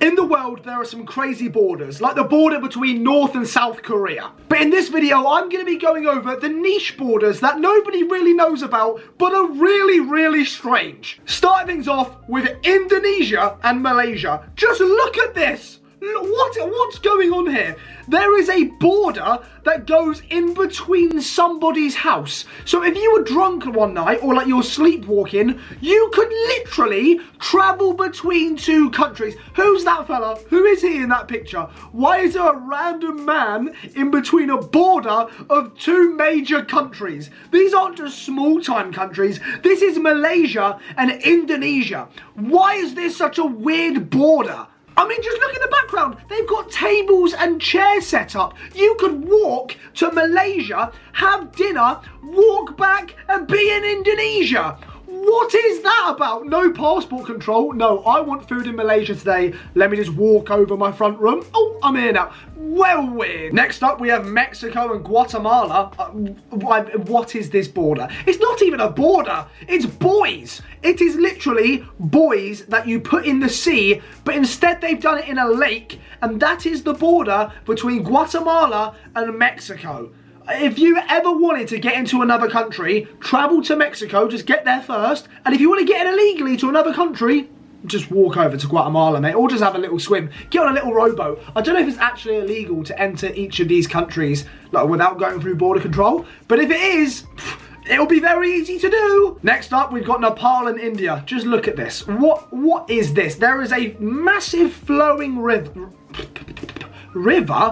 In the world, there are some crazy borders, like the border between North and South Korea. But in this video, I'm going to be going over the niche borders that nobody really knows about, but are really, really strange. Starting things off with Indonesia and Malaysia. Just look at this. What's going on here? There is a border that goes in between somebody's house. So if you were drunk one night, or like you're sleepwalking, you could literally travel between two countries. Who's that fella? Who is he in that picture? Why is there a random man in between a border of two major countries? These aren't just small-time countries. This is Malaysia and Indonesia. Why is this such a weird border? I mean, just look in the background. They've got tables and chairs set up. You could walk to Malaysia, have dinner, walk back and be in Indonesia. What is that about? No passport control. No, I want food in Malaysia today. Let me just walk over my front room. Oh, I'm here now. Well, weird. Next up, we have Mexico and Guatemala. What is this border? It's not even a border. It's buoys. It is literally buoys that you put in the sea, but instead they've done it in a lake, and that is the border between Guatemala and Mexico. If you ever wanted to get into another country, travel to Mexico, just get there first. And if you want to get in illegally to another country, just walk over to Guatemala, mate, or just have a little swim. Get on a little rowboat. I don't know if it's actually illegal to enter each of these countries without going through border control, but if it is, it'll be very easy to do. Next up, we've got Nepal and India. Just look at this. What is this? There is a massive flowing river,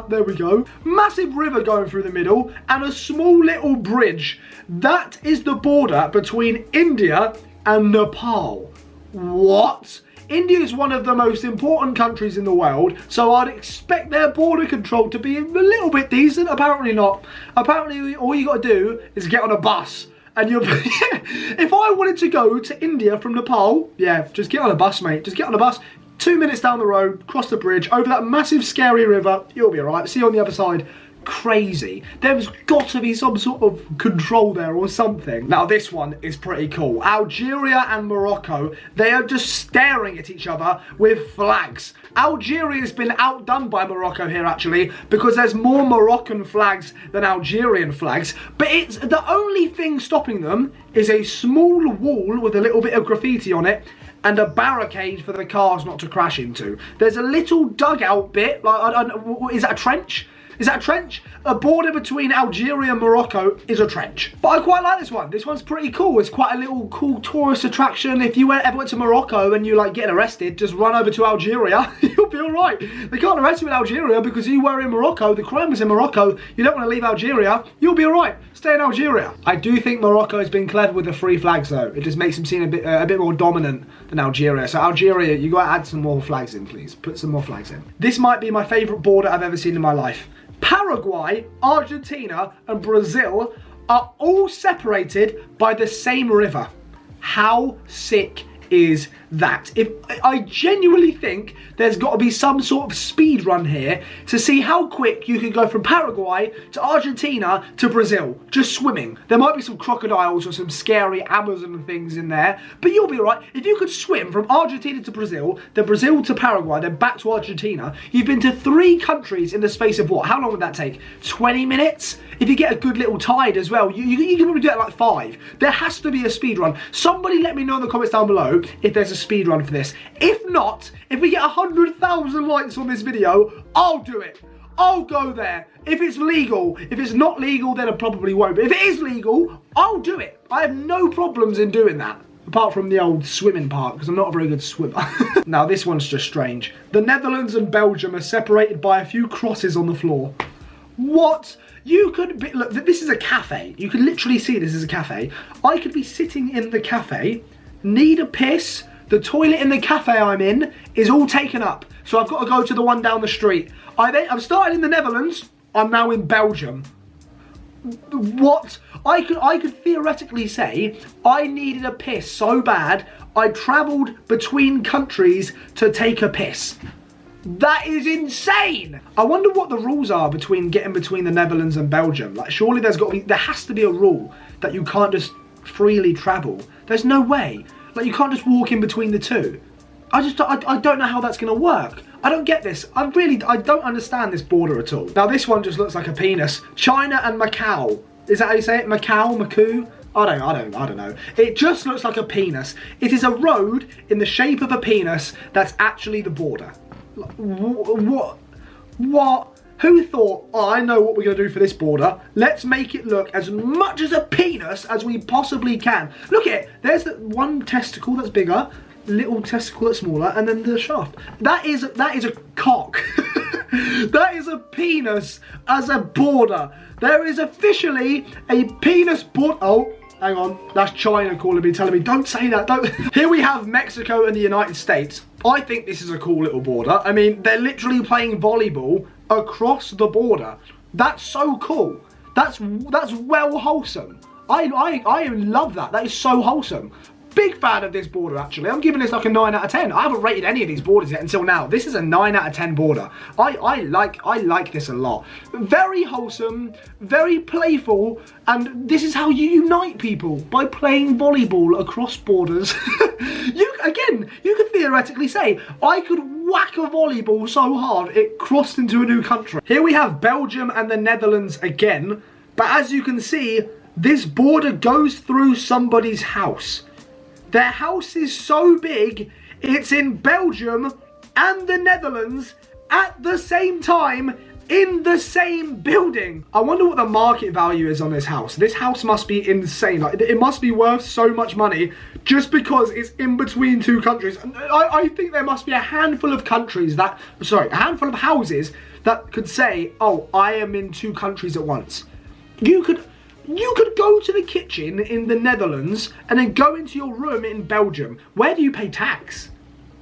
there we go, massive river going through the middle and a small little bridge. That is the border between India and Nepal. What? India is one of the most important countries in the world, so I'd expect their border control to be a little bit decent. Apparently not. Apparently all you got to do is get on a bus. And you'll if I wanted to go to India from Nepal, yeah, just get on a bus, mate. Just get on a bus. 2 minutes down the road, cross the bridge, over that massive scary river, you'll be alright. See you on the other side. Crazy. There's got to be some sort of control there or something. Now this one is pretty cool. Algeria and Morocco, they are just staring at each other with flags. Algeria has been outdone by Morocco here actually, because there's more Moroccan flags than Algerian flags, but it's the only thing stopping them is a small wall with a little bit of graffiti on it and a barricade for the cars not to crash into. There's a little dugout bit, is that a trench? Is that a trench? A border between Algeria and Morocco is a trench. But I quite like this one. This one's pretty cool. It's quite a little cool tourist attraction. If you ever went to Morocco and you get arrested, just run over to Algeria. You'll be all right. They can't arrest you in Algeria because you were in Morocco. The crime was in Morocco. You don't want to leave Algeria. You'll be all right. Stay in Algeria. I do think Morocco has been clever with the free flags though. It just makes them seem a bit more dominant than Algeria. So Algeria, you got to add some more flags in, please. Put some more flags in. This might be my favourite border I've ever seen in my life. Paraguay, Argentina and Brazil are all separated by the same river. How sick is that? I genuinely think there's got to be some sort of speed run here to see how quick you can go from Paraguay to Argentina to Brazil, just swimming. There might be some crocodiles or some scary Amazon things in there, but you'll be alright. If you could swim from Argentina to Brazil, then Brazil to Paraguay, then back to Argentina, you've been to 3 countries in the space of what? How long would that take? 20 minutes? If you get a good little tide as well, you can probably do it like 5. There has to be a speed run. Somebody let me know in the comments down below if there's a speed run for this. If not, if we get 100,000 likes on this video, I'll do it. I'll go there. If it's legal. If it's not legal, then I probably won't. But if it is legal, I'll do it. I have no problems in doing that. Apart from the old swimming part, because I'm not a very good swimmer. Now, this one's just strange. The Netherlands and Belgium are separated by a few crosses on the floor. What? You could be, look, this is a cafe. You can literally see this is a cafe. I could be sitting in the cafe, need a piss. The toilet in the cafe I'm in is all taken up. So I've got to go to the one down the street. I've started in the Netherlands. I'm now in Belgium. What? I could theoretically say I needed a piss so bad I travelled between countries to take a piss. That is insane. I wonder what the rules are getting between the Netherlands and Belgium. Like, surely there has to be a rule that you can't just freely travel. There's no way. Like, you can't just walk in between the two. I don't know how that's going to work. I don't get this. I don't understand this border at all. Now this one just looks like a penis. China and Macau. Is that how you say it? Macau? Macau? I don't know. It just looks like a penis. It is a road in the shape of a penis that's actually the border. What? Who thought, oh, I know what we're going to do for this border. Let's make it look as much as a penis as we possibly can. Look at it. There's the one testicle that's bigger, little testicle that's smaller, and then the shaft. That is a cock. That is a penis as a border. There is officially a penis border. Oh, hang on. That's China calling me, telling me, don't say that. Don't. Here we have Mexico and the United States. I think this is a cool little border. I mean, they're literally playing volleyball across the border. That's so cool. That's well wholesome. I love that. That is so wholesome. Big fan of this border, actually. I'm giving this like a 9 out of 10. I haven't rated any of these borders yet until now. This is a 9 out of 10 border. I like this a lot. Very wholesome, very playful, and this is how you unite people, by playing volleyball across borders. You could theoretically say, I could whack a volleyball so hard it crossed into a new country. Here we have Belgium and the Netherlands again, but as you can see, this border goes through somebody's house. Their house is so big, it's in Belgium and the Netherlands at the same time in the same building. I wonder what the market value is on this house. This house must be insane. Like, it must be worth so much money just because it's in between two countries. I think there must be a handful of countries that, sorry, a handful of houses that could say, oh, I am in two countries at once. You could go to the kitchen in the Netherlands and then go into your room in Belgium. Where do you pay tax?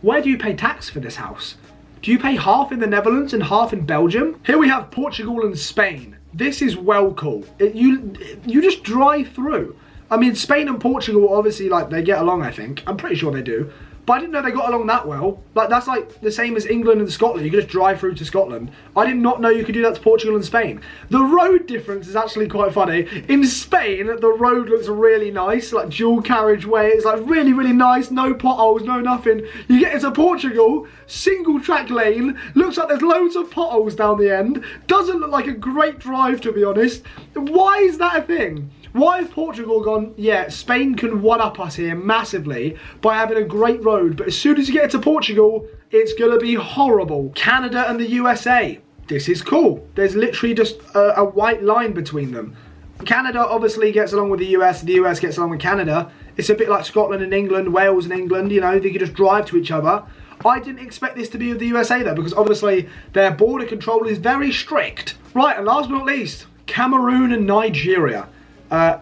Where do you pay tax for this house? Do you pay half in the Netherlands and half in Belgium? Here we have Portugal and Spain. This is well cool. You just drive through. I mean, Spain and Portugal, obviously, like, they get along, I think. I'm pretty sure they do. But I didn't know they got along that well. Like, that's like the same as England and Scotland. You can just drive through to Scotland. I did not know you could do that to Portugal and Spain. The road difference is actually quite funny. In Spain, the road looks really nice, like dual carriageway. It's like really, really nice. No potholes, no nothing. You get into Portugal, single track lane. Looks like there's loads of potholes down the end. Doesn't look like a great drive, to be honest. Why is that a thing? Why have Portugal gone, yeah, Spain can one-up us here massively by having a great road, but as soon as you get to Portugal, it's going to be horrible. Canada and the USA. This is cool. There's literally just a white line between them. Canada obviously gets along with the US gets along with Canada. It's a bit like Scotland and England, Wales and England, you know, they could just drive to each other. I didn't expect this to be with the USA though, because obviously their border control is very strict. Right, and last but not least, Cameroon and Nigeria.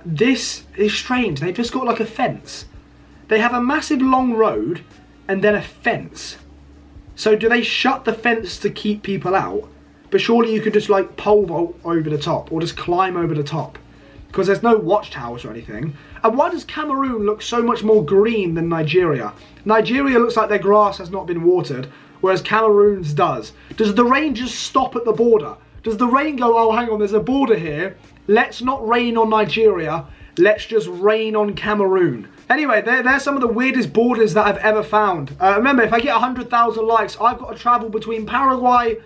This is strange. They've just got like a fence. They have a massive long road and then a fence. So do they shut the fence to keep people out? But surely you could just like pole vault over the top or just climb over the top, because there's no watchtowers or anything. And why does Cameroon look so much more green than Nigeria? Nigeria looks like their grass has not been watered, whereas Cameroon's does. Does the rain just stop at the border? Does the rain go, oh, hang on, there's a border here. Let's not rain on Nigeria. Let's just rain on Cameroon. Anyway, they're some of the weirdest borders that I've ever found. Remember, if I get 100,000 likes, I've got to travel between Paraguay,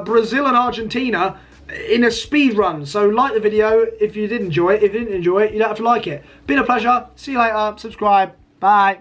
Brazil and Argentina in a speed run. So like the video if you did enjoy it. If you didn't enjoy it, you don't have to like it. Been a pleasure. See you later. Subscribe. Bye.